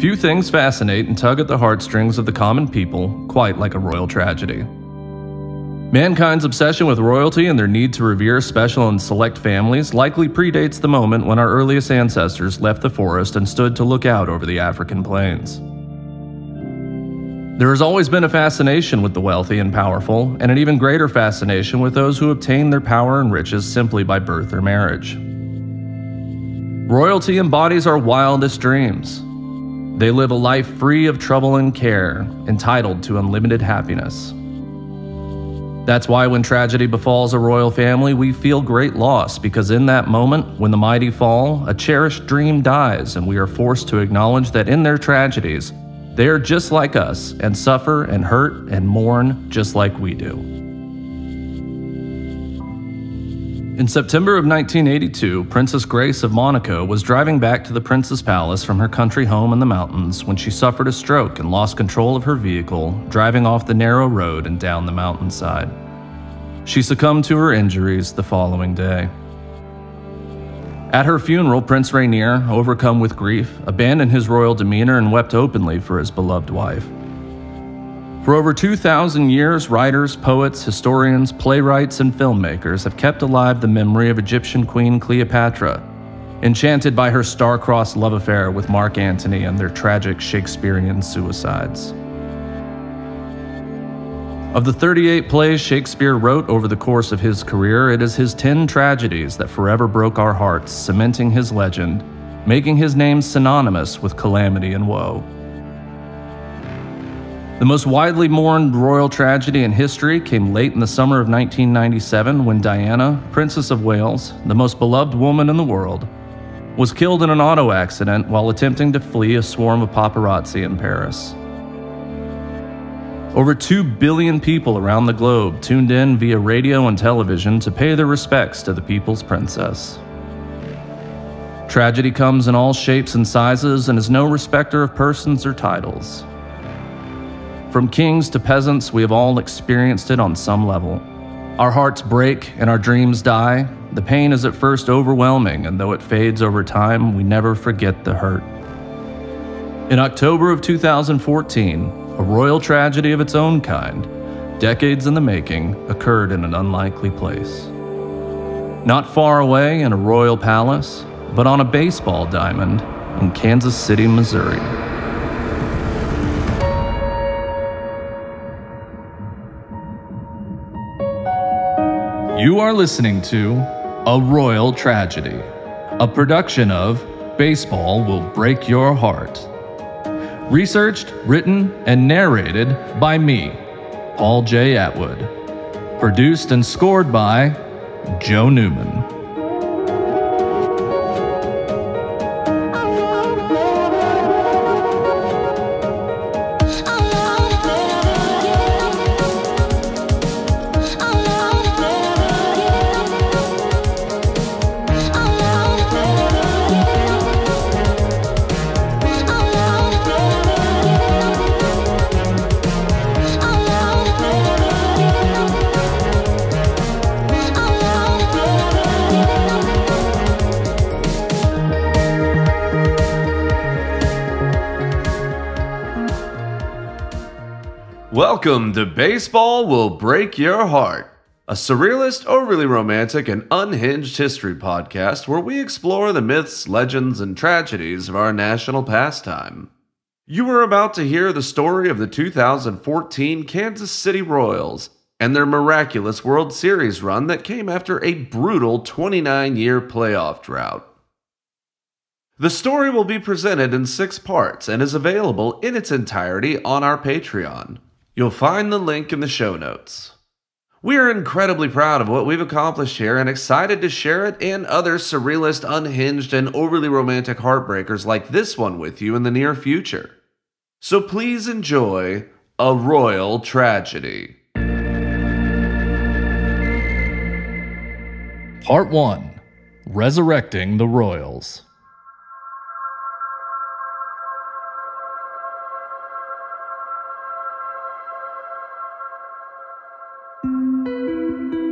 Few things fascinate and tug at the heartstrings of the common people quite like a royal tragedy. Mankind's obsession with royalty and their need to revere special and select families likely predates the moment when our earliest ancestors left the forest and stood to look out over the African plains. There has always been a fascination with the wealthy and powerful, and an even greater fascination with those who obtain their power and riches simply by birth or marriage. Royalty embodies our wildest dreams. They live a life free of trouble and care, entitled to unlimited happiness. That's why when tragedy befalls a royal family, we feel great loss, because in that moment, when the mighty fall, a cherished dream dies, and we are forced to acknowledge that in their tragedies, they are just like us and suffer and hurt and mourn just like we do. In September of 1982, Princess Grace of Monaco was driving back to the Prince's Palace from her country home in the mountains when she suffered a stroke and lost control of her vehicle, driving off the narrow road and down the mountainside. She succumbed to her injuries the following day. At her funeral, Prince Rainier, overcome with grief, abandoned his royal demeanor and wept openly for his beloved wife. For over 2,000 years, writers, poets, historians, playwrights, and filmmakers have kept alive the memory of Egyptian Queen Cleopatra, enchanted by her star-crossed love affair with Mark Antony and their tragic Shakespearean suicides. Of the 38 plays Shakespeare wrote over the course of his career, it is his 10 tragedies that forever broke our hearts, cementing his legend, making his name synonymous with calamity and woe. The most widely mourned royal tragedy in history came late in the summer of 1997 when Diana, Princess of Wales, the most beloved woman in the world, was killed in an auto accident while attempting to flee a swarm of paparazzi in Paris. Over 2 billion people around the globe tuned in via radio and television to pay their respects to the people's princess. Tragedy comes in all shapes and sizes and is no respecter of persons or titles. From kings to peasants, we have all experienced it on some level. Our hearts break and our dreams die. The pain is at first overwhelming, and though it fades over time, we never forget the hurt. In October of 2014, a royal tragedy of its own kind, decades in the making, occurred in an unlikely place. Not far away in a royal palace, but on a baseball diamond in Kansas City, Missouri. You are listening to A Royal Tragedy, a production of Baseball Will Break Your Heart. Researched, written, and narrated by me, Paul J. Atwood. Produced and scored by Joe Newman. Welcome to Baseball Will Break Your Heart, a surrealist, overly romantic, and unhinged history podcast where we explore the myths, legends, and tragedies of our national pastime. You are about to hear the story of the 2014 Kansas City Royals and their miraculous World Series run that came after a brutal 29-year playoff drought. The story will be presented in 6 parts and is available in its entirety on our Patreon. You'll find the link in the show notes. We are incredibly proud of what we've accomplished here and excited to share it and other surrealist, unhinged, and overly romantic heartbreakers like this one with you in the near future. So please enjoy A Royal Tragedy. Part 1. Resurrecting the Royals.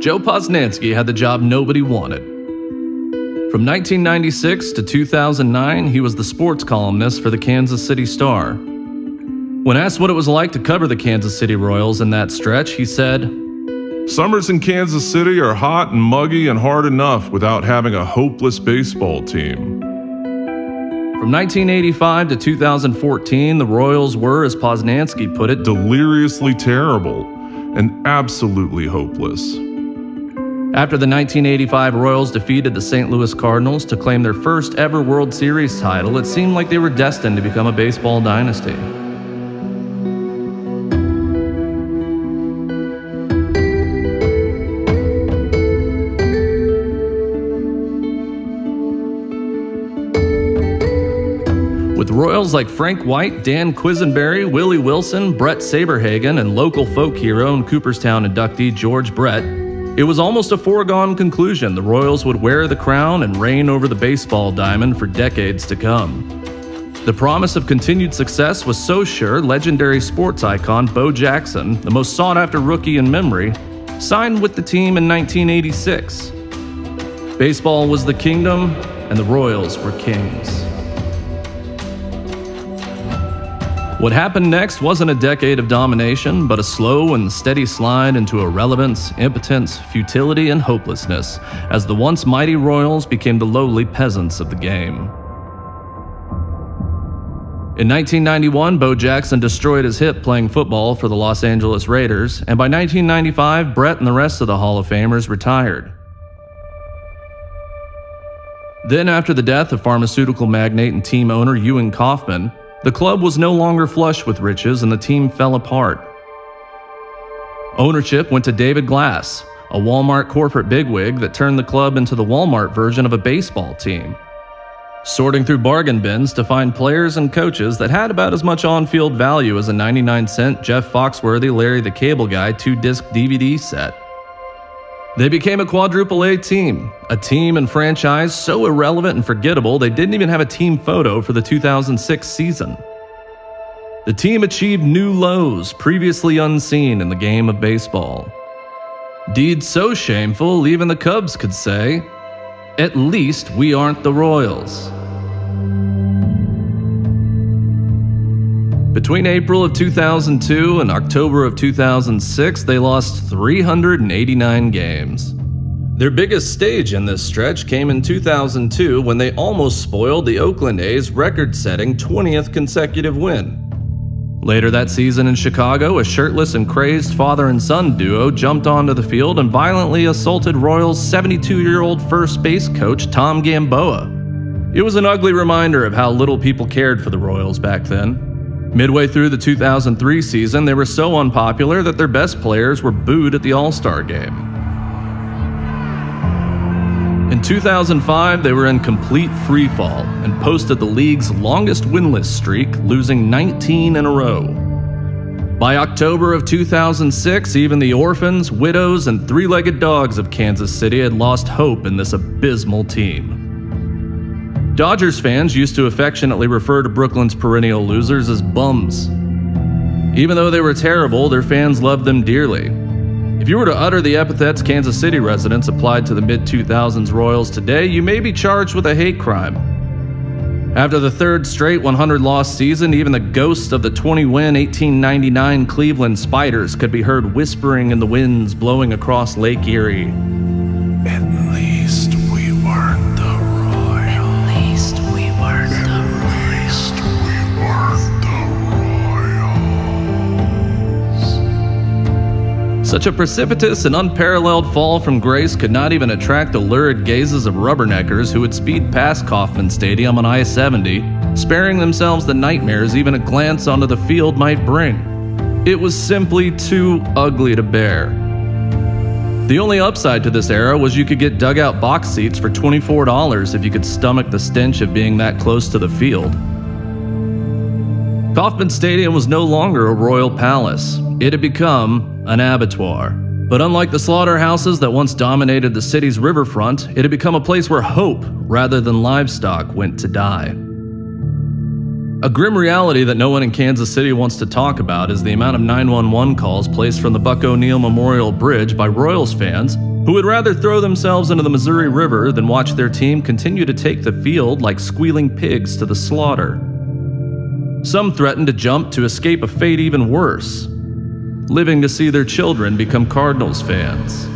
Joe Posnanski had the job nobody wanted. From 1996 to 2009, he was the sports columnist for the Kansas City Star. When asked what it was like to cover the Kansas City Royals in that stretch, he said, "Summers in Kansas City are hot and muggy and hard enough without having a hopeless baseball team." From 1985 to 2014, the Royals were, as Poznansky put it, deliriously terrible and absolutely hopeless. After the 1985 Royals defeated the St. Louis Cardinals to claim their first ever World Series title, it seemed like they were destined to become a baseball dynasty. With Royals like Frank White, Dan Quisenberry, Willie Wilson, Brett Saberhagen, and local folk hero and Cooperstown inductee George Brett, it was almost a foregone conclusion the Royals would wear the crown and reign over the baseball diamond for decades to come. The promise of continued success was so sure, legendary sports icon Bo Jackson, the most sought-after rookie in memory, signed with the team in 1986. Baseball was the kingdom, and the Royals were kings. What happened next wasn't a decade of domination, but a slow and steady slide into irrelevance, impotence, futility, and hopelessness, as the once mighty Royals became the lowly peasants of the game. In 1991, Bo Jackson destroyed his hip playing football for the Los Angeles Raiders, and by 1995, Brett and the rest of the Hall of Famers retired. Then, after the death of pharmaceutical magnate and team owner Ewing Kauffman, the club was no longer flush with riches and the team fell apart. Ownership went to David Glass, a Walmart corporate bigwig that turned the club into the Walmart version of a baseball team, sorting through bargain bins to find players and coaches that had about as much on-field value as a 99-cent Jeff Foxworthy Larry the Cable Guy 2-disc DVD set. They became a quadruple-A team, a team and franchise so irrelevant and forgettable they didn't even have a team photo for the 2006 season. The team achieved new lows previously unseen in the game of baseball. Deeds so shameful even the Cubs could say, "At least we aren't the Royals." Between April of 2002 and October of 2006, they lost 389 games. Their biggest stage in this stretch came in 2002 when they almost spoiled the Oakland A's record-setting 20th consecutive win. Later that season in Chicago, a shirtless and crazed father and son duo jumped onto the field and violently assaulted Royals' 72-year-old first base coach Tom Gamboa. It was an ugly reminder of how little people cared for the Royals back then. Midway through the 2003 season, they were so unpopular that their best players were booed at the All-Star game. In 2005, they were in complete freefall and posted the league's longest winless streak, losing 19 in a row. By October of 2006, even the orphans, widows, and three-legged dogs of Kansas City had lost hope in this abysmal team. Dodgers fans used to affectionately refer to Brooklyn's perennial losers as bums. Even though they were terrible, their fans loved them dearly. If you were to utter the epithets Kansas City residents applied to the mid-2000s Royals today, you may be charged with a hate crime. After the third straight 100-loss season, even the ghost of the 20-win 1899 Cleveland Spiders could be heard whispering in the winds blowing across Lake Erie. At least we weren't the Royals. At least we weren't the Royals. Such a precipitous and unparalleled fall from grace could not even attract the lurid gazes of rubberneckers who would speed past Kauffman Stadium on I-70, sparing themselves the nightmares even a glance onto the field might bring. It was simply too ugly to bear. The only upside to this era was you could get dugout box seats for $24 if you could stomach the stench of being that close to the field. Kauffman Stadium was no longer a royal palace. It had become an abattoir. But unlike the slaughterhouses that once dominated the city's riverfront, it had become a place where hope, rather than livestock, went to die. A grim reality that no one in Kansas City wants to talk about is the amount of 911 calls placed from the Buck O'Neill Memorial Bridge by Royals fans who would rather throw themselves into the Missouri River than watch their team continue to take the field like squealing pigs to the slaughter. Some threatened to jump to escape a fate even worse, living to see their children become Cardinals fans.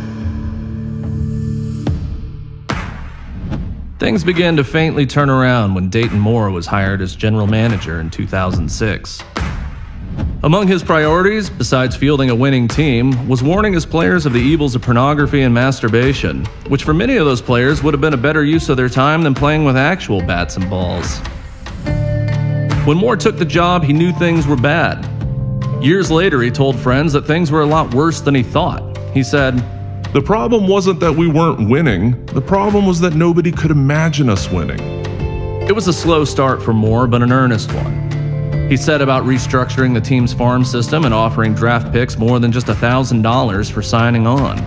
Things began to faintly turn around when Dayton Moore was hired as general manager in 2006. Among his priorities, besides fielding a winning team, was warning his players of the evils of pornography and masturbation, which for many of those players would have been a better use of their time than playing with actual bats and balls. When Moore took the job, he knew things were bad. Years later, he told friends that things were a lot worse than he thought. He said, "The problem wasn't that we weren't winning. The problem was that nobody could imagine us winning." It was a slow start for Moore, but an earnest one. He set about restructuring the team's farm system and offering draft picks more than just $1,000 for signing on.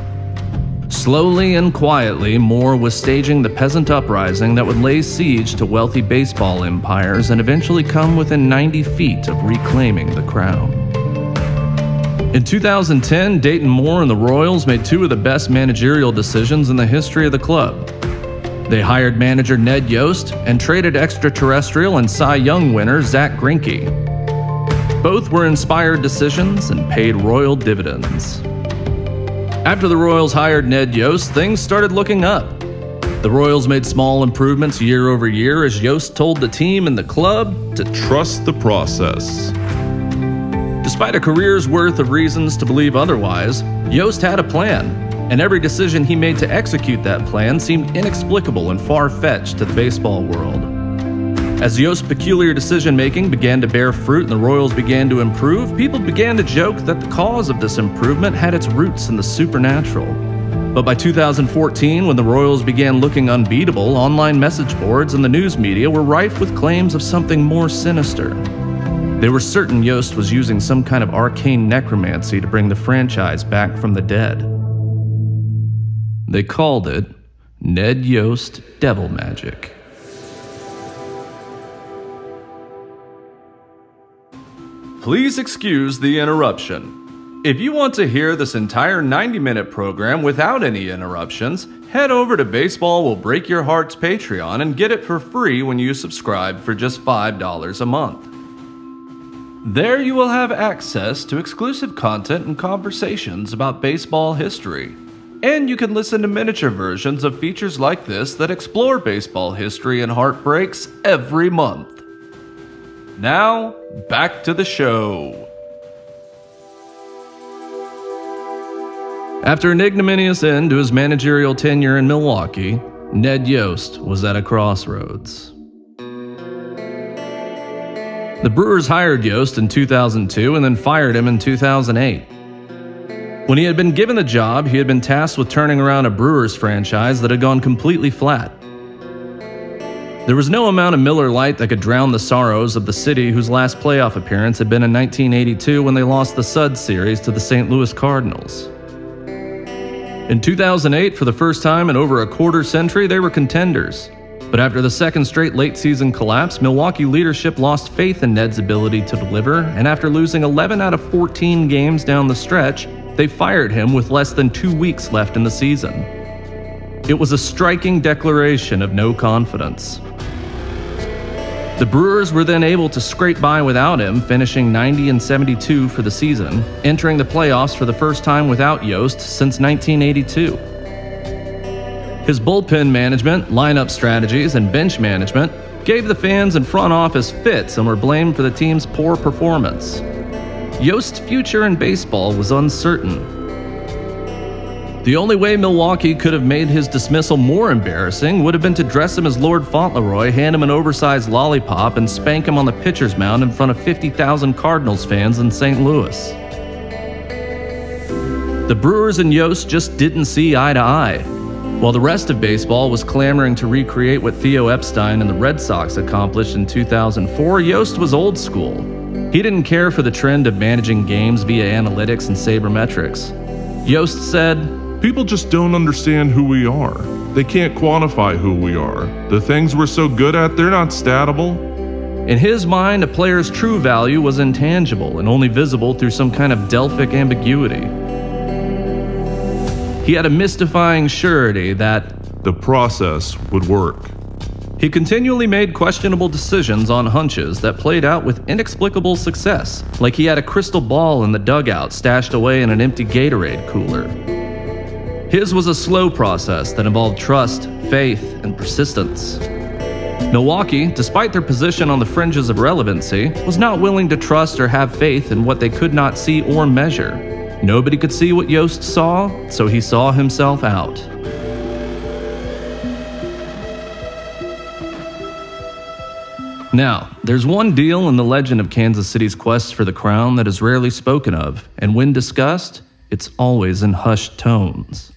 Slowly and quietly, Moore was staging the peasant uprising that would lay siege to wealthy baseball empires and eventually come within 90 feet of reclaiming the crown. In 2010, Dayton Moore and the Royals made two of the best managerial decisions in the history of the club. They hired manager Ned Yost and traded extraterrestrial and Cy Young winner Zach Greinke. Both were inspired decisions and paid Royal dividends. After the Royals hired Ned Yost, things started looking up. The Royals made small improvements year over year as Yost told the team and the club to Trust the process. Despite a career's worth of reasons to believe otherwise, Yost had a plan, and every decision he made to execute that plan seemed inexplicable and far-fetched to the baseball world. As Yost's peculiar decision-making began to bear fruit and the Royals began to improve, people began to joke that the cause of this improvement had its roots in the supernatural. But by 2014, when the Royals began looking unbeatable, online message boards and the news media were rife with claims of something more sinister. They were certain Yost was using some kind of arcane necromancy to bring the franchise back from the dead. They called it Ned Yost Devil Magic. Please excuse the interruption. If you want to hear this entire 90-minute program without any interruptions, head over to Baseball Will Break Your Heart's Patreon and get it for free when you subscribe for just $5 a month. There you will have access to exclusive content and conversations about baseball history. And you can listen to miniature versions of features like this that explore baseball history and heartbreaks every month. Now, back to the show. After an ignominious end to his managerial tenure in Milwaukee, Ned Yost was at a crossroads. The Brewers hired Yost in 2002 and then fired him in 2008. When he had been given the job, he had been tasked with turning around a Brewers franchise that had gone completely flat. There was no amount of Miller Lite that could drown the sorrows of the city whose last playoff appearance had been in 1982 when they lost the Suds series to the St. Louis Cardinals. In 2008, for the first time in over a quarter century, they were contenders. But after the second straight late-season collapse, Milwaukee leadership lost faith in Ned's ability to deliver, and after losing 11 out of 14 games down the stretch, they fired him with less than 2 weeks left in the season. It was a striking declaration of no confidence. The Brewers were then able to scrape by without him, finishing 90-72 for the season, entering the playoffs for the first time without Yost since 1982. His bullpen management, lineup strategies, and bench management gave the fans and front office fits and were blamed for the team's poor performance. Yost's future in baseball was uncertain. The only way Milwaukee could have made his dismissal more embarrassing would have been to dress him as Lord Fauntleroy, hand him an oversized lollipop, and spank him on the pitcher's mound in front of 50,000 Cardinals fans in St. Louis. The Brewers and Yost just didn't see eye to eye. While the rest of baseball was clamoring to recreate what Theo Epstein and the Red Sox accomplished in 2004, Yost was old school. He didn't care for the trend of managing games via analytics and sabermetrics. Yost said, "People just don't understand who we are. They can't quantify who we are. The things we're so good at, they're not statable." In his mind, a player's true value was intangible and only visible through some kind of Delphic ambiguity. He had a mystifying surety that the process would work. he continually made questionable decisions on hunches that played out with inexplicable success, like he had a crystal ball in the dugout stashed away in an empty Gatorade cooler. His was a slow process that involved trust, faith, and persistence. Milwaukee, despite their position on the fringes of relevancy, was not willing to trust or have faith in what they could not see or measure. Nobody could see what Yost saw, so he saw himself out. Now, there's one deal in the legend of Kansas City's quest for the crown that is rarely spoken of, and when discussed, it's always in hushed tones.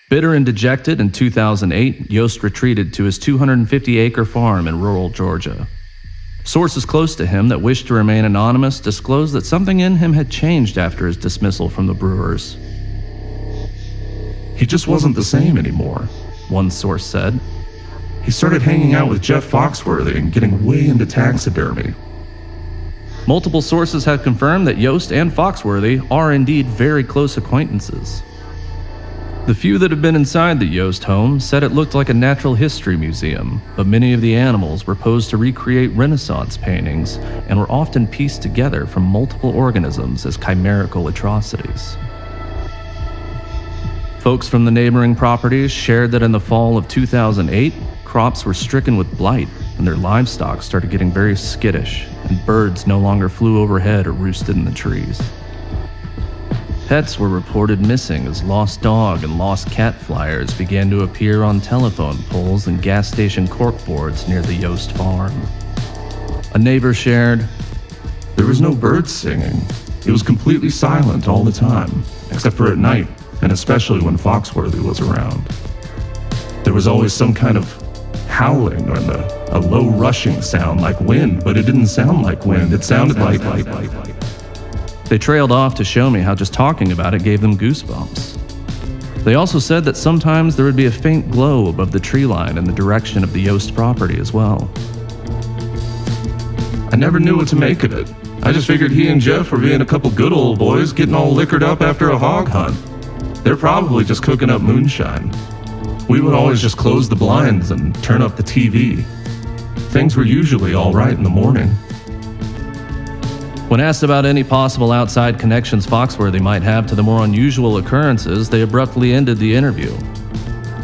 Bitter and dejected, in 2008, Yost retreated to his 250-acre farm in rural Georgia. Sources close to him that wished to remain anonymous disclosed that something in him had changed after his dismissal from the Brewers. He just wasn't the same anymore, one source said. He started hanging out with Jeff Foxworthy and getting way into taxidermy. Multiple sources have confirmed that Yost and Foxworthy are indeed very close acquaintances. The few that have been inside the Yost home said it looked like a natural history museum, but many of the animals were posed to recreate Renaissance paintings and were often pieced together from multiple organisms as chimerical atrocities. Folks from the neighboring properties shared that in the fall of 2008, crops were stricken with blight and their livestock started getting very skittish, and birds no longer flew overhead or roosted in the trees. Pets were reported missing as lost dog and lost cat flyers began to appear on telephone poles and gas station corkboards near the Yost farm. A neighbor shared, "There was no birds singing. It was completely silent all the time, except for at night, and especially when Foxworthy was around. There was always some kind of howling or a low rushing sound like wind, but it didn't sound like wind. It sounded like. They trailed off to show me how just talking about it gave them goosebumps. They also said that sometimes there would be a faint glow above the tree line in the direction of the Yost property as well. I never knew what to make of it. I just figured he and Jeff were being a couple good old boys getting all liquored up after a hog hunt. They're probably just cooking up moonshine. We would always just close the blinds and turn up the TV. Things were usually all right in the morning." When asked about any possible outside connections Foxworthy might have to the more unusual occurrences, they abruptly ended the interview.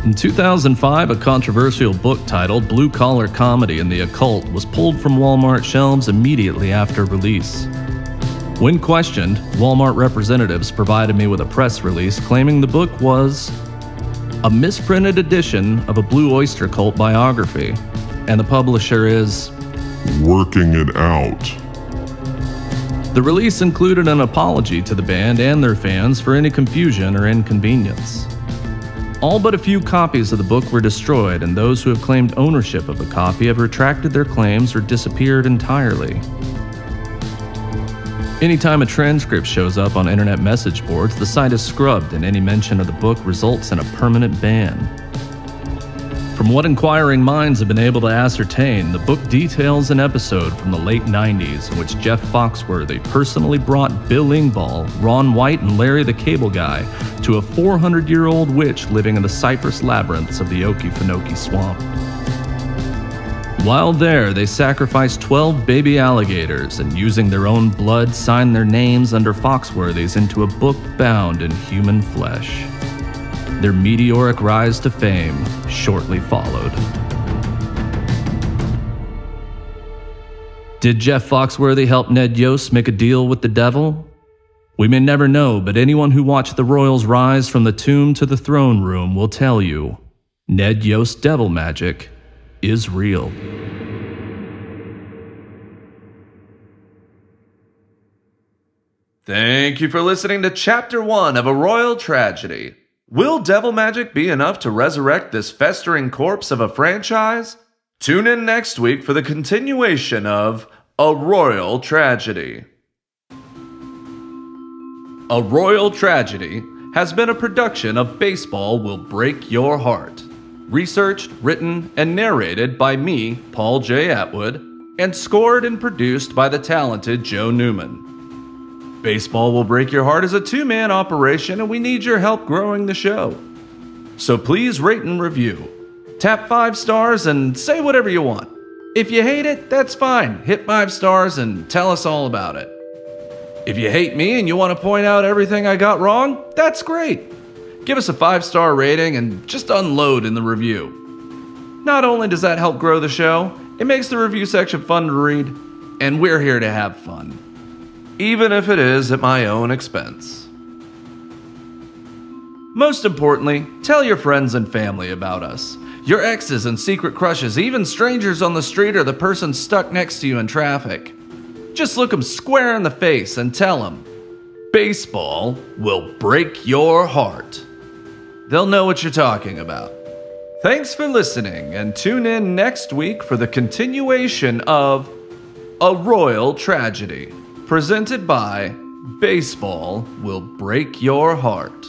In 2005, a controversial book titled Blue Collar Comedy and the Occult was pulled from Walmart shelves immediately after release. When questioned, Walmart representatives provided me with a press release claiming the book was a misprinted edition of a Blue Oyster Cult biography, and the publisher is working it out. The release included an apology to the band and their fans for any confusion or inconvenience. All but a few copies of the book were destroyed, and those who have claimed ownership of a copy have retracted their claims or disappeared entirely. Anytime a transcript shows up on internet message boards, the site is scrubbed, and any mention of the book results in a permanent ban. From what inquiring minds have been able to ascertain, the book details an episode from the late 90s in which Jeff Foxworthy personally brought Bill Engvall, Ron White, and Larry the Cable Guy to a 400-year-old witch living in the cypress labyrinths of the Okefenokee Swamp. While there, they sacrificed 12 baby alligators and, using their own blood, signed their names under Foxworthy's into a book bound in human flesh. Their meteoric rise to fame shortly followed. Did Jeff Foxworthy help Ned Yost make a deal with the devil? We may never know, but anyone who watched the Royals rise from the tomb to the throne room will tell you, Ned Yost's devil magic is real. Thank you for listening to Chapter 1 of A Royal Tragedy. Will devil magic be enough to resurrect this festering corpse of a franchise? Tune in next week for the continuation of A Royal Tragedy. A Royal Tragedy has been a production of Baseball Will Break Your Heart. Researched, written, and narrated by me, Paul J. Atwood, and scored and produced by the talented Joe Newman. Baseball Will Break Your Heart is a two-man operation, and we need your help growing the show. So please rate and review. Tap 5 stars and say whatever you want. If you hate it, that's fine. Hit 5 stars and tell us all about it. If you hate me and you want to point out everything I got wrong, that's great. Give us a 5-star rating and just unload in the review. Not only does that help grow the show, it makes the review section fun to read, and we're here to have fun. Even if it is at my own expense. Most importantly, tell your friends and family about us. Your exes and secret crushes, even strangers on the street or the person stuck next to you in traffic. Just look them square in the face and tell them, baseball will break your heart. They'll know what you're talking about. Thanks for listening, and tune in next week for the continuation of A Royal Tragedy, presented by Baseball Will Break Your Heart.